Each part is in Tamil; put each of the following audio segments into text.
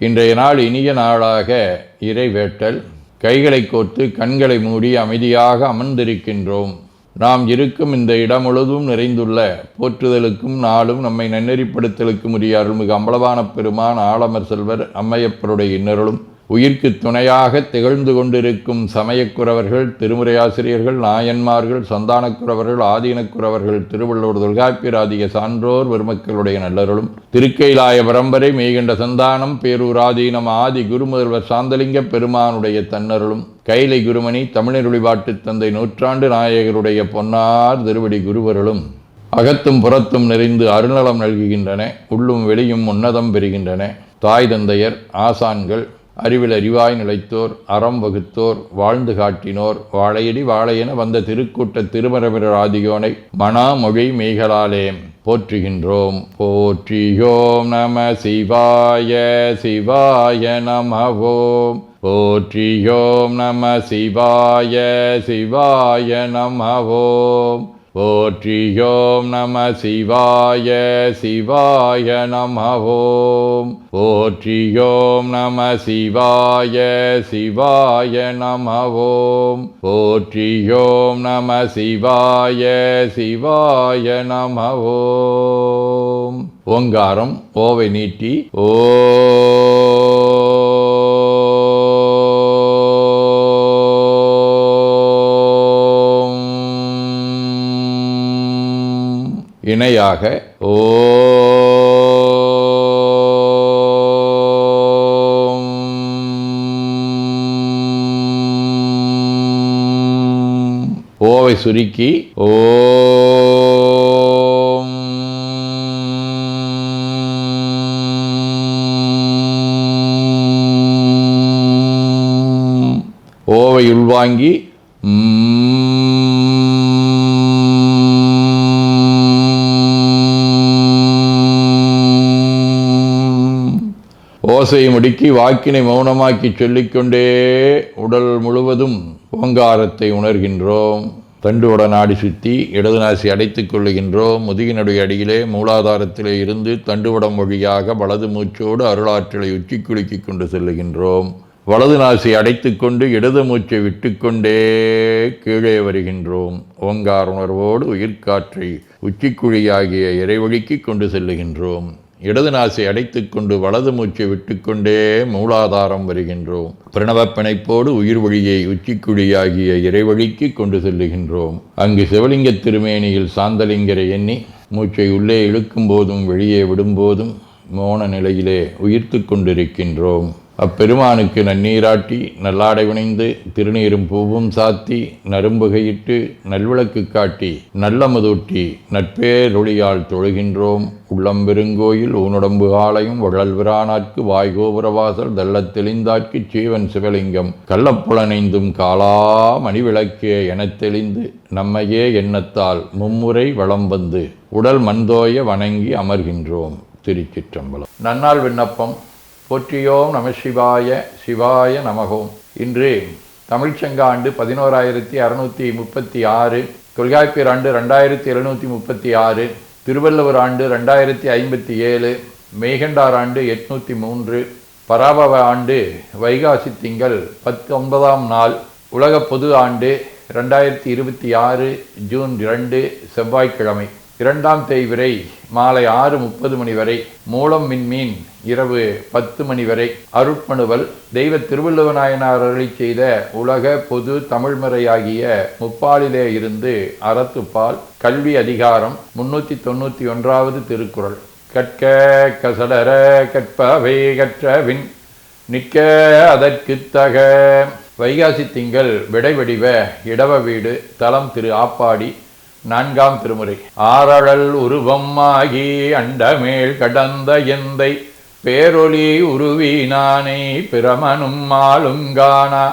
இன்றைய நாள் இனிய நாளாக இறைவேட்டல். கைகளை கோர்த்து கண்களை மூடி அமைதியாக அமர்ந்திருக்கின்றோம். நாம் இருக்கும் இந்த இடம் முழுதும் நிறைந்துள்ள போற்றுதலுக்கும் நாளும் நம்மை நன்னெறிப்படுத்தலுக்கும் உரிய அருள்மிகு அம்பலவான பெருமான் ஆலமர் செல்வர் அம்மையப்பருடைய இன்னருளும் உயிர்க்கு துணையாக திகழ்ந்து கொண்டிருக்கும் சமயக்குறவர்கள், திருமுறையாசிரியர்கள், நாயன்மார்கள், சந்தானக்குறவர்கள், ஆதீனக்குறவர்கள், திருவள்ளுவர் தொல்காப்பியராதிய சான்றோர் பெருமக்களுடைய நல்லருளும் திருக்கைலாய பரம்பரை மெய்கண்ட சந்தானம் பேரூராதீனம் ஆதி குருமுதல்வர் சாந்தலிங்க பெருமானுடைய தன்னருளும் கைலை குருமணி தமிழருளிபாட்டு தந்தை நூற்றாண்டு நாயகருடைய பொன்னார் திருவடி குருவருளும் அகத்தும் புறத்தும் நிறைந்து அருநலம் நல்குகின்றன. உள்ளும் வெளியும் உன்னதம் பெறுகின்றன. தாய் தந்தையர், ஆசான்கள், அறிவில் அறிவாய் நிலைத்தோர், அறம் வகுத்தோர், வாழ்ந்து காட்டினோர், வாழையடி வாழையென வந்த திருக்கூட்ட திருமரபிரர் ஆதியோனை மனாமொழி மெய்களாலே போற்றுகின்றோம். போற்றியோம் நம சிவாய சிவாய நமவோம். போற்றியோம் நம சிவாய சிவாய நமவோம். போற்றியோம் நம சிவாய சிவாய நமவோம். போற்றியோம் நம சிவாய சிவாய நமவோம். போற்றியோம் நம சிவாய சிவாய நமவோம். ஓங்காரம் ஓவை நீட்டி ஓ இணையாக ஓம். ஓவை சுருக்கி ஓம். ஓவை உள்வாங்கி ஓசையை முடுக்கி வாக்கினை மௌனமாக்கி சொல்லிக்கொண்டே உடல் முழுவதும் ஓங்காரத்தை உணர்கின்றோம். தண்டுவட நாடி சுற்றி இடது நாசி அடைத்துக் கொள்ளுகின்றோம். முதுகினுடைய அடியிலே மூலாதாரத்திலே இருந்து தண்டுவடம் வழியாக வலது மூச்சோடு அருளாற்றலை உச்சி குலுக்கி கொண்டு செல்லுகின்றோம். வலது நாசி அடைத்து கொண்டு இடது மூச்சை விட்டுக்கொண்டே கீழே வருகின்றோம். ஓங்கார உணர்வோடு உயிர்காற்றை உச்சிக்குழியாகிய இறைவழிக்கு கொண்டு செல்லுகின்றோம். இடது நாசை அடைத்து கொண்டு வலது மூச்சை விட்டுக்கொண்டே மூலாதாரம் வருகின்றோம். பிரணவ பிணைப்போடு உயிர் வழியை உச்சிக்குழியாகிய இறைவழிக்கு கொண்டு செல்லுகின்றோம். அங்கு சிவலிங்க திருமேனியில் சாந்தலிங்கரை எண்ணி மூச்சை உள்ளே இழுக்கும் போதும் வெளியே விடும்போதும் மோன நிலையிலே உயிர்த்து கொண்டிருக்கின்றோம். அப்பெருமானுக்கு நன்னீராட்டி நல்லாடை வினைந்து திருநீரும் பூவும் சாத்தி நரும்புகையிட்டு நல்விளக்கு காட்டி நல்லமுதூட்டி நட்பேரொளியால் தொழுகின்றோம். உள்ளம் பெருங்கோயில் ஊனுடம்பு ஆலயம் வள்ளல்விரானார்க்கு வாய்கோபுரவாசல் தெள்ளத் தெளிந்தார்க்கு சீவன் சிவலிங்கம் கள்ளப்புலனைந்தும் காலா மணிவிளக்கே எனத் தெளிந்து நம்மையே எண்ணத்தால் மும்முறை வளம் வந்து உடல் மண்தோய வணங்கி அமர்கின்றோம். திருச்சிற்றம்பலம். நன்னாள் விண்ணப்பம். போற்றியோம் நம சிவாய சிவாய நமகோம். இன்று தமிழ்ச்சங்க ஆண்டு 11636, தொல்காப்பியர் ஆண்டு 2736, திருவள்ளுவர் ஆண்டு 2057, மெய்கண்டார் ஆண்டு 803, பராபவ ஆண்டு வைகாசி திங்கள் 19ஆம் நாள், உலக பொது ஆண்டு 2026 ஜூன் 2 செவ்வாய்க்கிழமை. 2ஆம் தேய்விரை மாலை 6:30 மணி வரை, மூலம் மின்மீன் இரவு 10 மணி வரை. அருட்மணுவல் தெய்வ திருவள்ளுவ நாயனார் அருளி செய்த உலக பொது தமிழ்மறையாகிய முப்பாலிலே இருந்து அறத்துப்பால் கல்வி அதிகாரம் 391வது திருக்குறள். கற்க கசடர கற்பவை கற்றவின் நிற்க அதற்கு தக. வைகாசி திங்கள் விடைவடிவ இடவ வீடு. தலம் திரு ஆப்பாடி. 4ஆம் திருமுறை. ஆரழல் உருவம் ஆகி அண்டமேல் கடந்த எந்தை பேரொலி உருவினானை பிரமனும் ஆளுங்கானா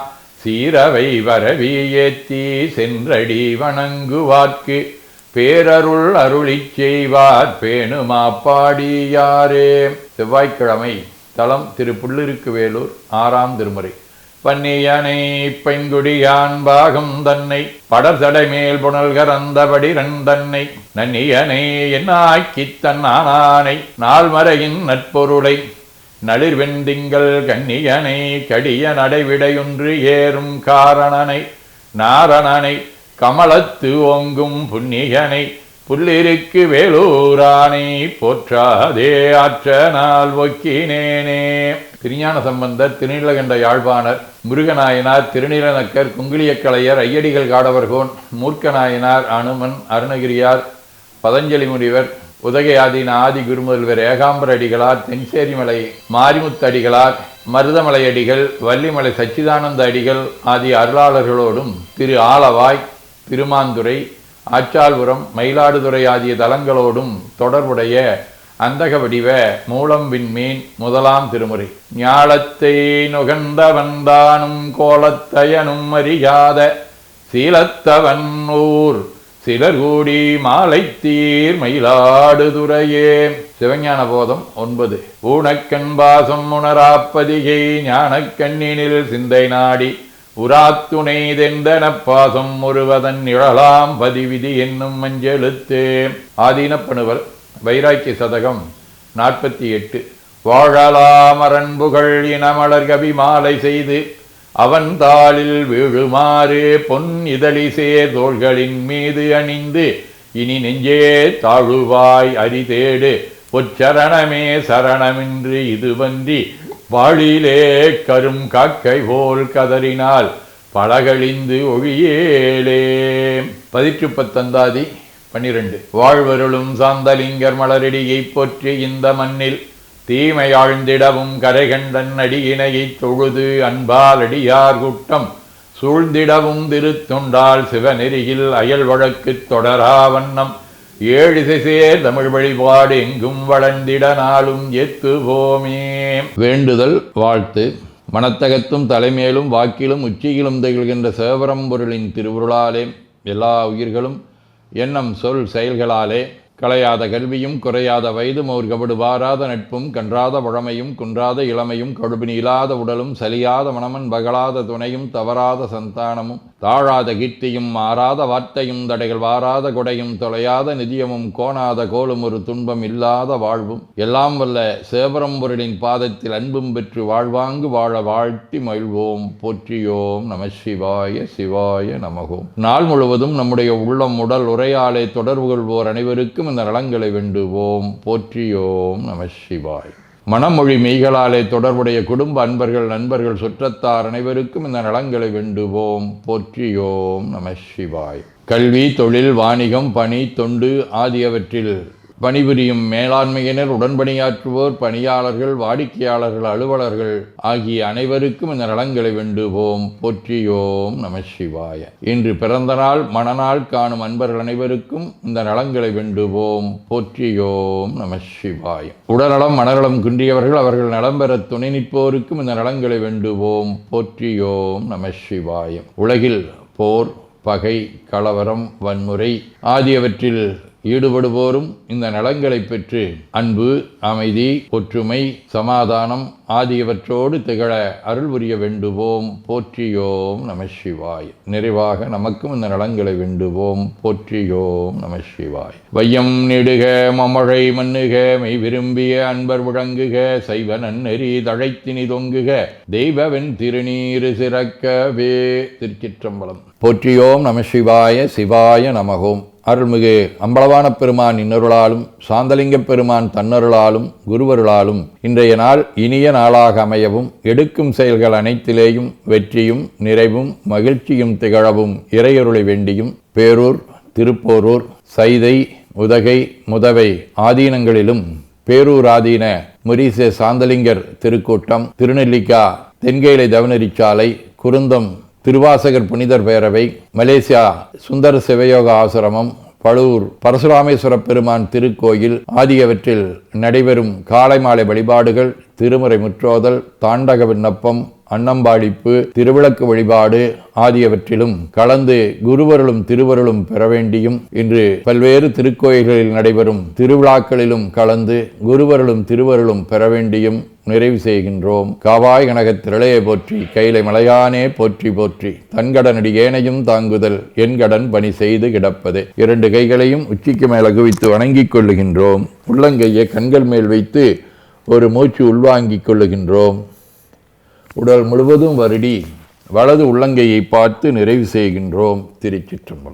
சீரவை வரவி ஏத்தி சென்றடி வணங்குவார்க்கு பேரருள் அருளி செய்வார் பேணுமாப்பாடியாரே. செவ்வாய்க்கிழமை. தலம் திரு புள்ளிருக்கு வேலூர். 6ஆம் திருமுறை. பன்னியனை பெண்குடியான் பாகம் தன்னை படர்தடை மேல் புனல்கர் அந்தபடி தன்னை நன்னியனை என்னாக்கித் தன்னானை நால்மறையின் நட்பொருளை நளிர்வெந்திங்கள் கன்னியனை கடிய நடைவிடையொன்று ஏறும் காரணனை நாரணனை கமலத்து ஓங்கும் புன்னியனை புல்லிருக்கு வேலூரானை போற்றாதே ஆற்றனால் ஒக்கினேனே. திருஞான சம்பந்தர், திருநீலகண்ட யாழ்ப்பாணர், முருகநாயனார், திருநீலநக்கர், குங்கிலியக்கலையர், ஐயடிகள் காடவர்கோன், மூர்க்கநாயனார், அனுமன், அருணகிரியார், பதஞ்சலி முனிவர், உதகையாதீன ஆதி குருமுதல்வர் ஏகாம்பர அடிகளார், தென்சேரிமலை மாரிமுத்தடிகளார், மருதமலை அடிகள், வள்ளிமலை சச்சிதானந்த அடிகள் ஆதி அருளாளர்களோடும் திரு ஆலவாய், திருமாந்துறை, ஆச்சால்புரம், மயிலாடுதுறை ஆகிய தலங்களோடும் தொடர்புடைய அந்தக வடிவ மூலம் விண்மீன் முதலாம் திருமுறை. ஞாலத்தை நுகர்ந்தவன்தானும் கோலத்தையனும் அறியாத சீலத்தவன் ஊர் சிலர் கூடி மாலை தீர் மயிலாடுதுறையே. சிவஞான போதம் 9. ஊனக்கண் பாசம் உணராப்பதிகை ஞானக்கண்ணினில் சிந்தை நாடி உராத்துணை தெந்தன பாசம் ஒருவதன் நிழலாம் பதிவிதி என்னும் மஞ்செழுத்தே. ஆதீனப்பணுவல் வைராக்கிய சதகம் 48. வாழலாமரன் புகழ் இனமலர் கவி மாலை செய்து அவன் தாளில் வீழுமாறு பொன் இதழிசே தோள்களின் மீது அணிந்து இனி நெஞ்சே தாழுவாய் அரிதேடு பொச்சரணமே சரணமின்றி இதுவன்றி வாழிலே கரும் காக்கை போல் கதறினால் பலகழிந்து ஒழியேலே. 19 வாழ்வருளும் சாந்தலிங்கர் மலரடியை போற்றி இந்த மண்ணில் தீமையாழ்ந்திடவும் கரைகண்டன் அடியினையைத் தொழுது அன்பால் அடியார் கூட்டம் சூழ்ந்திடவும் திருத்தொண்டால் சிவநெறியில் அயல் வழக்கு தொடரா வண்ணம் 7 திசையர் தமிழ் வழிபாடு எங்கும் வளர்ந்திட நாளும் எத்துவோமே. வேண்டுதல் வாழ்த்து. மனத்தகத்தும் தலைமேலும் வாக்கிலும் உச்சியிலும் திகழ்கின்ற சிவபரம்பொருளின் திருவுருளாலே எல்லா உயிர்களும் எண்ணம் சொல் செயல்களாலே களையாத கல்வியும் குறையாத வயதும் ஒரு கபடு வாராத நட்பும் கன்றாத பழமையும் குன்றாத இளமையும் கடுபினி இல்லாத உடலும் சலியாத மனமன் பகலாத துணையும் தவறாத சந்தானமும் தாழாத கீர்த்தியும் மாறாத வார்த்தையும் தடைகள் வாராத கொடையும் தொலையாத நிதியமும் கோணாத கோலும் ஒரு துன்பம் இல்லாத வாழ்வும் எல்லாம் வல்ல சிவபரம்பொருளின் பாதத்தில் அன்பும் பெற்று வாழ்வாங்கு வாழ வாழ்த்தி மகிழ்வோம். போற்றியோம் நம சிவாய சிவாய நமகோம். நாள் முழுவதும் நம்முடைய உள்ளம் உடல் உரையாலே தொடர்பு கொள்வோர் அனைவருக்கும் இந்த நலங்களை வேண்டுவோம். போற்றியோம் நம சிவாய். மனமொழி மெய்களாலே தொடர்புடைய குடும்ப அன்பர்கள் நண்பர்கள் சுற்றத்தார் அனைவருக்கும் இந்த நலங்களை வேண்டுவோம். போற்றியோம் நம சிவாய். கல்வி தொழில் வாணிகம் பணி தொண்டு ஆகியவற்றில் பணிபுரியும் மேலாண்மையினர் உடன்பணியாற்றுவோர் பணியாளர்கள் வாடிக்கையாளர்கள் அலுவலர்கள் ஆகிய அனைவருக்கும் இந்த நலங்களை வேண்டுவோம். போற்றியோம் நம சிவாய. இன்று பிறந்த நாள் மணநாள் காணும் அன்பர்கள் அனைவருக்கும் இந்த நலங்களை வேண்டுவோம். போற்றியோம் நம சிவாய. உடல்நலம் மனநலம் குன்றியவர்கள் அவர்கள் நலம் பெற துணை நிற்போருக்கும் இந்த நலங்களை வேண்டுவோம். போற்றியோம் நம சிவாய. உலகில் போர் பகை கலவரம் வன்முறை ஆகியவற்றில் ஈடுபடுவோரும் இந்த நலங்களை பெற்று அன்பு அமைதி ஒற்றுமை சமாதானம் ஆகியவற்றோடு திகழ அருள் புரிய வேண்டுவோம். போற்றியோம் நம சிவாய். நிறைவாக நமக்கும் இந்த நலங்களை வேண்டுவோம். போற்றியோம் நம சிவாய். வையம் நெடுக மமழை மண்ணுக மெய் விரும்பிய அன்பர் விளங்குக சைவ நன்னெறி தழைத்தினி தொங்குக தெய்வவன் திருநீரு சிறக்கவே. திருச்சிற்றம்பலம். போற்றியோம் நம சிவாய சிவாய நமகோம். அருள்மிகு அம்பலவான பெருமான் இன்னருளாலும் சாந்தலிங்க பெருமான் தன்னருளாலும் குருவருளாலும் இன்றைய நாள் இனிய நாளாக அமையவும் எடுக்கும் செயல்கள் அனைத்திலேயும் வெற்றியும் நிறைவும் மகிழ்ச்சியும் திகழவும் இறையருளை வேண்டியும் பேரூர் திருப்போரூர் சைதை உதகை முதவை ஆதீனங்களிலும் பேரூர் ஆதீன முரீச சாந்தலிங்கர் திருக்கூட்டம் திருநெல்லிக்கா தென்கேலை தவனரிச்சாலை குருந்தம் திருவாசகர் புனிதர் பேரவை மலேசியா சுந்தர சிவயோக ஆசிரமம் பழூர் பரசுராமேஸ்வர பெருமான் திருக்கோயில் ஆகியவற்றில் நடைபெறும் காலை மாலை வழிபாடுகள் திருமுறை முற்றோதல் தாண்டக விண்ணப்பம் அன்னம்பாடிப்பு திருவிளக்கு வழிபாடு ஆகியவற்றிலும் கலந்து குருவருளும் திருவருளும் பெற வேண்டியும் இன்று பல்வேறு திருக்கோயில்களில் நடைபெறும் திருவிழாக்களிலும் கலந்து குருவருளும் திருவருளும் பெற வேண்டியும் நிறைவு செய்கின்றோம். காவாய் கனகத் திரளையை போற்றி கைலை மலையானே போற்றி போற்றி தன்கடனடி ஏனையும் தாங்குதல் என் கடன் பணி செய்து கிடப்பது. 2 கைகளையும் உச்சிக்கு மேல் குவித்து வணங்கிக் கொள்ளுகின்றோம். உள்ளங்கையை கண்கள் மேல் வைத்து ஒரு மூச்சு உள்வாங்கிக் கொள்ளுகின்றோம். உடல் முழுவதும் வருடி வலது உள்ளங்கையை பார்த்து நிறைவு செய்கின்றோம். திருச்சிற்றம்பலம்.